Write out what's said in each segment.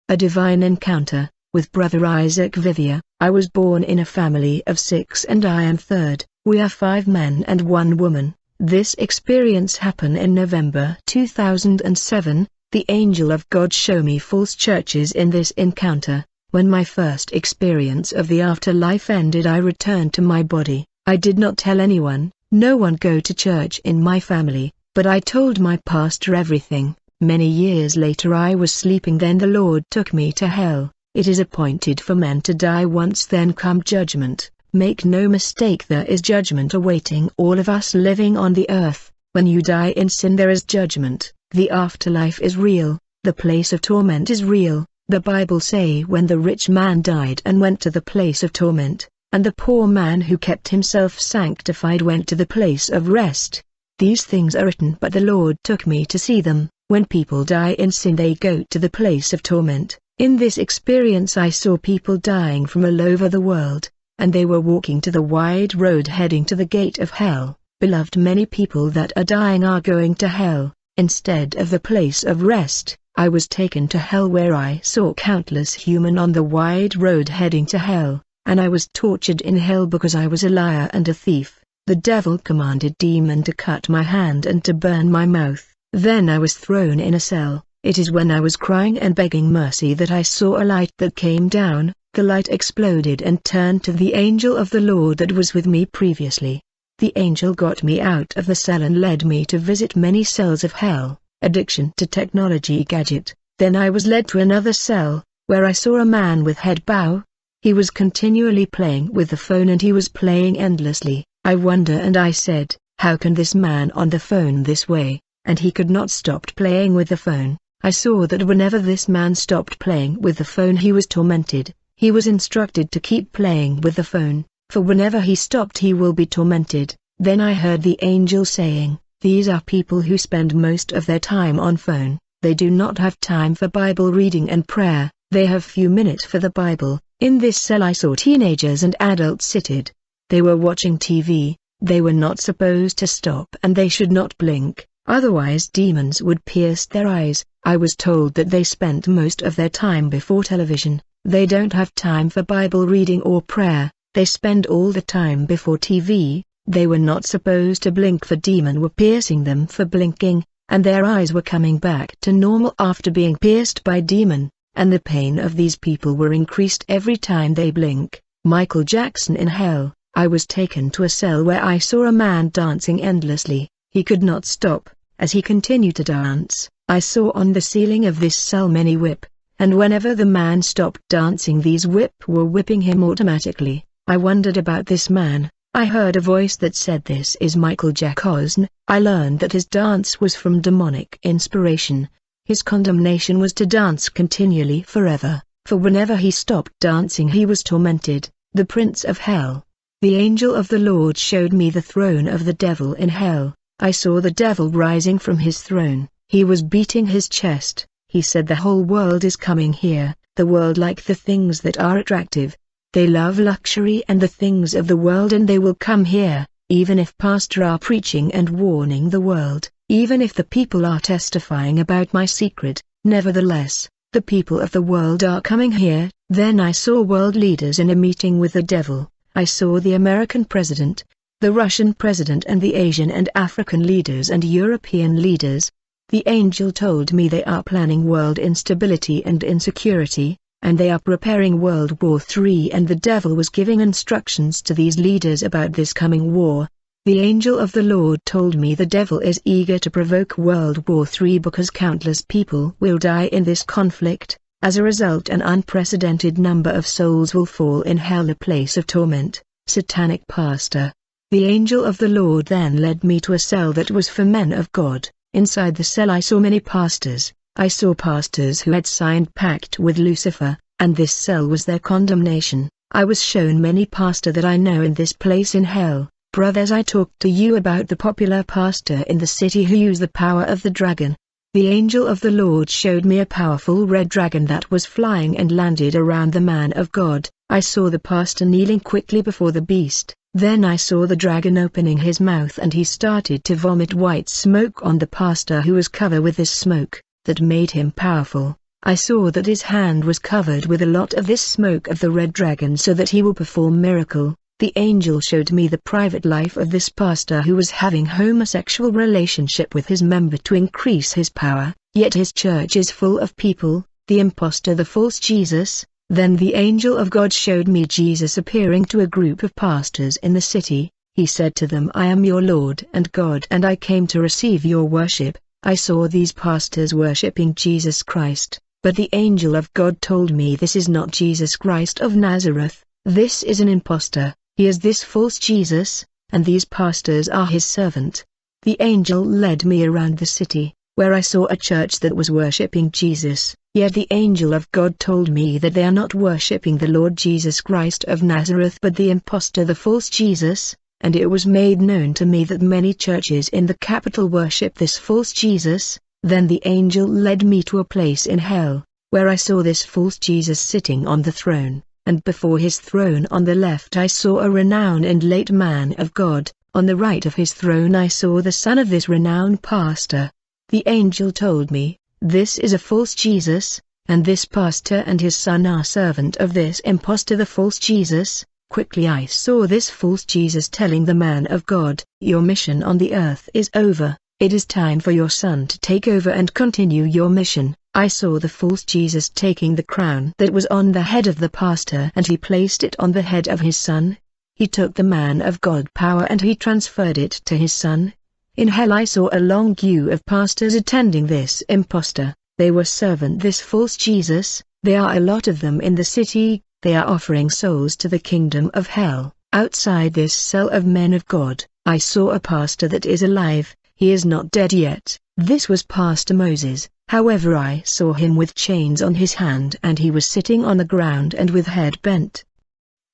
A divine encounter, with Brother Isaac Vivier. I was born in a family of 6 and I am third. We are 5 men and 1 woman. This experience happened in November 2007. The angel of God showed me false churches in this encounter. When my first experience of the afterlife ended, I returned to my body. I did not tell anyone, no one go to church in my family, but I told my pastor everything. Many years later I was sleeping, then the Lord took me to hell. It is appointed for men to die once, then come judgment. Make no mistake, there is judgment awaiting all of us living on the earth. When you die in sin there is judgment. The afterlife is real, the place of torment is real. The Bible say when the rich man died and went to the place of torment, and the poor man who kept himself sanctified went to the place of rest. These things are written, but the Lord took me to see them. When people die in sin they go to the place of torment. In this experience I saw people dying from all over the world, and they were walking to the wide road heading to the gate of hell. Beloved, many people that are dying are going to hell, instead of the place of rest. I was taken to hell where I saw countless human on the wide road heading to hell, and I was tortured in hell because I was a liar and a thief. The devil commanded demon to cut my hand and to burn my mouth. Then I was thrown in a cell. It is when I was crying and begging mercy that I saw a light that came down. The light exploded and turned to the angel of the Lord that was with me previously. The angel got me out of the cell and led me to visit many cells of hell. Addiction to technology gadget. Then I was led to another cell, where I saw a man with head bow. He was continually playing with the phone and he was playing endlessly. I wonder and I said, how can this man on the phone this way? And he could not stop playing with the phone. I saw that whenever this man stopped playing with the phone he was tormented. He was instructed to keep playing with the phone, for whenever he stopped he will be tormented. Then I heard the angel saying, these are people who spend most of their time on phone. They do not have time for Bible reading and prayer. They have few minutes for the Bible. In this cell I saw teenagers and adults seated. They were watching TV. They were not supposed to stop and they should not blink, otherwise demons would pierce their eyes. I was told that they spent most of their time before television. They don't have time for Bible reading or prayer. They spend all the time before TV. They were not supposed to blink for demon were piercing them for blinking, and their eyes were coming back to normal after being pierced by demon, and the pain of these people were increased every time they blink. Michael Jackson in hell. I was taken to a cell where I saw a man dancing endlessly. He could not stop. As he continued to dance, I saw on the ceiling of this cell many whip, and whenever the man stopped dancing these whip were whipping him automatically. I wondered about this man. I heard a voice that said this is Michael Jackson. I learned that his dance was from demonic inspiration. His condemnation was to dance continually forever, for whenever he stopped dancing he was tormented. The prince of hell. The angel of the Lord showed me the throne of the devil in hell. I saw the devil rising from his throne. He was beating his chest. He said the whole world is coming here. The world like the things that are attractive. They love luxury and the things of the world and they will come here, even if pastor are preaching and warning the world, even if the people are testifying about my secret. Nevertheless, the people of the world are coming here. Then I saw world leaders in a meeting with the devil. I saw the American president, the Russian president and the Asian and African leaders and European leaders. The angel told me they are planning world instability and insecurity, and they are preparing World War III, and the devil was giving instructions to these leaders about this coming war. The angel of the Lord told me the devil is eager to provoke World War III because countless people will die in this conflict. As a result, an unprecedented number of souls will fall in hell, a place of torment. Satanic pastor. The angel of the Lord then led me to a cell that was for men of God. Inside the cell I saw many pastors. I saw pastors who had signed pact with Lucifer, and this cell was their condemnation. I was shown many pastors that I know in this place in hell. Brothers, I talked to you about the popular pastor in the city who used the power of the dragon. The angel of the Lord showed me a powerful red dragon that was flying and landed around the man of God. I saw the pastor kneeling quickly before the beast. Then I saw the dragon opening his mouth and he started to vomit white smoke on the pastor who was covered with this smoke, that made him powerful. I saw that his hand was covered with a lot of this smoke of the red dragon so that he will perform miracle. The angel showed me the private life of this pastor who was having homosexual relationship with his member to increase his power, yet his church is full of people, the impostor, the false Jesus. Then the angel of God showed me Jesus appearing to a group of pastors in the city. He said to them, I am your Lord and God, and I came to receive your worship. I saw these pastors worshipping Jesus Christ, but the angel of God told me this is not Jesus Christ of Nazareth, this is an impostor, he is this false Jesus, and these pastors are his servant. The angel led me around the city, where I saw a church that was worshipping Jesus, yet the angel of God told me that they are not worshipping the Lord Jesus Christ of Nazareth but the impostor, the false Jesus. And it was made known to me that many churches in the capital worship this false Jesus. Then the angel led me to a place in hell, where I saw this false Jesus sitting on the throne, and before his throne on the left I saw a renowned and late man of God, on the right of his throne I saw the son of this renowned pastor. The angel told me, this is a false Jesus, and this pastor and his son are servant of this impostor, the false Jesus. Quickly I saw this false Jesus telling the man of God, your mission on the earth is over, it is time for your son to take over and continue your mission. I saw the false Jesus taking the crown that was on the head of the pastor and he placed it on the head of his son. He took the man of God power and he transferred it to his son. In hell I saw a long queue of pastors attending this impostor, they were servant this false Jesus, there are a lot of them in the city. They are offering souls to the kingdom of hell. Outside this cell of men of God, I saw a pastor that is alive, he is not dead yet. This was Pastor Moses, however I saw him with chains on his hand and he was sitting on the ground and with head bent.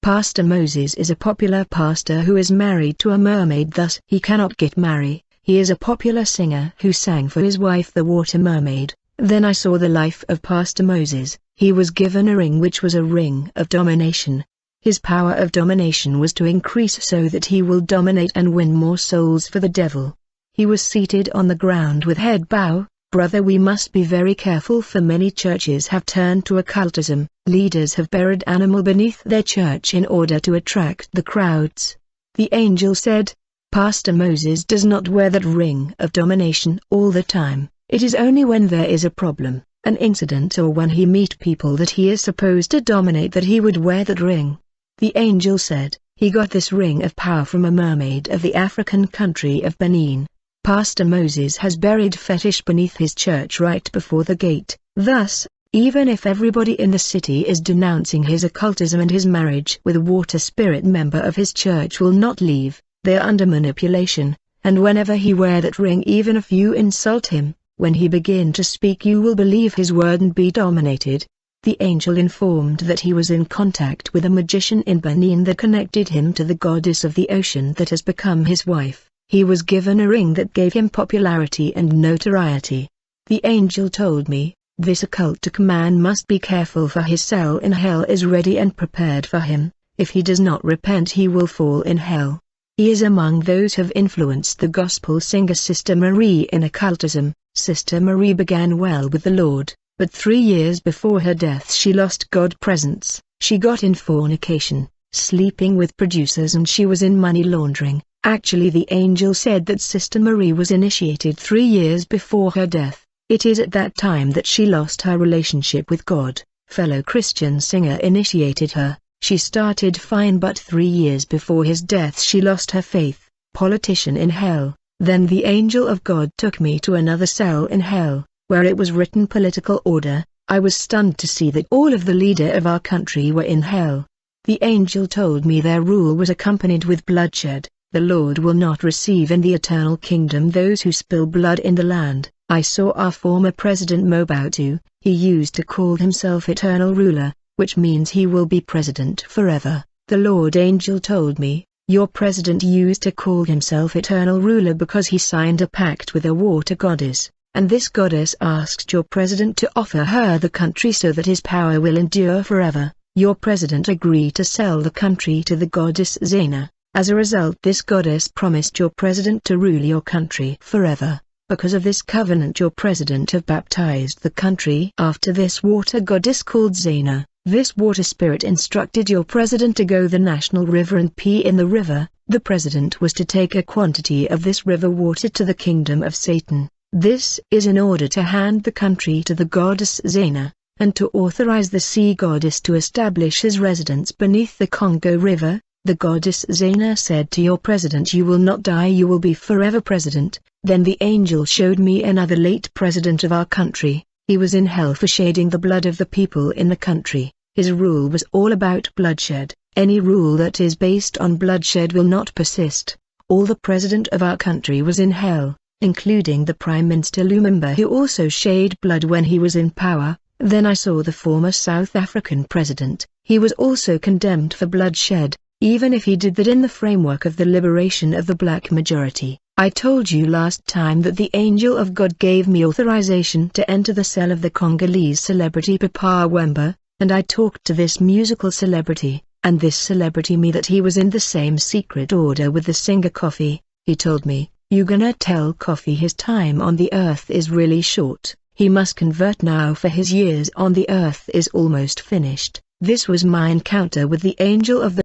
Pastor Moses is a popular pastor who is married to a mermaid, thus he cannot get married. He is a popular singer who sang for his wife the water mermaid. Then I saw the life of Pastor Moses. He was given a ring which was a ring of domination. His power of domination was to increase so that he will dominate and win more souls for the devil. He was seated on the ground with head bow. Brother, we must be very careful, for many churches have turned to occultism. Leaders have buried animal beneath their church in order to attract the crowds. The angel said, Pastor Moses does not wear that ring of domination all the time. It is only when there is a problem, an incident, or when he meet people that he is supposed to dominate that he would wear that ring. The angel said, he got this ring of power from a mermaid of the African country of Benin. Pastor Moses has buried fetish beneath his church right before the gate. Thus, even if everybody in the city is denouncing his occultism and his marriage with a water spirit, member of his church will not leave. They are under manipulation, and whenever he wear that ring, even if you insult him, when he begin to speak you will believe his word and be dominated. The angel informed that he was in contact with a magician in Benin that connected him to the goddess of the ocean that has become his wife. He was given a ring that gave him popularity and notoriety. The angel told me, this occultic man must be careful, for his cell in hell is ready and prepared for him. If he does not repent he will fall in hell. He is among those who have influenced the gospel singer Sister Marie in occultism. Sister Marie began well with the Lord, but 3 years before her death she lost God presence. She got in fornication, sleeping with producers, and she was in money laundering. Actually, the angel said that Sister Marie was initiated 3 years before her death. It is at that time that she lost her relationship with God. Fellow Christian singer initiated her. She started fine, but 3 years before his death she lost her faith. Politician in hell. Then the angel of God took me to another cell in hell, where it was written political order. I was stunned to see that all of the leader of our country were in hell. The angel told me their rule was accompanied with bloodshed. The Lord will not receive in the eternal kingdom those who spill blood in the land. I saw our former president Mobutu. He used to call himself eternal ruler, which means he will be president forever. The Lord angel told me, your president used to call himself eternal ruler because he signed a pact with a water goddess, and this goddess asked your president to offer her the country so that his power will endure forever. Your president agreed to sell the country to the goddess Zena. As a result, this goddess promised your president to rule your country forever. Because of this covenant your president have baptized the country after this water goddess called Zena. This water spirit instructed your president to go the national river and pee in the river. The president was to take a quantity of this river water to the kingdom of Satan. This is in order to hand the country to the goddess Zena, and to authorize the sea goddess to establish his residence beneath the Congo River. The goddess Zena said to your president, you will not die, you will be forever president. Then the angel showed me another late president of our country. He was in hell for shedding the blood of the people in the country. His rule was all about bloodshed. Any rule that is based on bloodshed will not persist. All the president of our country was in hell, including the Prime Minister Lumumba, who also shed blood when he was in power. Then I saw the former South African president. He was also condemned for bloodshed, even if he did that in the framework of the liberation of the black majority. I told you last time that the angel of God gave me authorization to enter the cell of the Congolese celebrity Papa Wemba, and I talked to this musical celebrity, and this celebrity me that he was in the same secret order with the singer Kofi. He told me, you gonna tell Kofi his time on the earth is really short, he must convert now for his years on the earth is almost finished. This was my encounter with the angel of the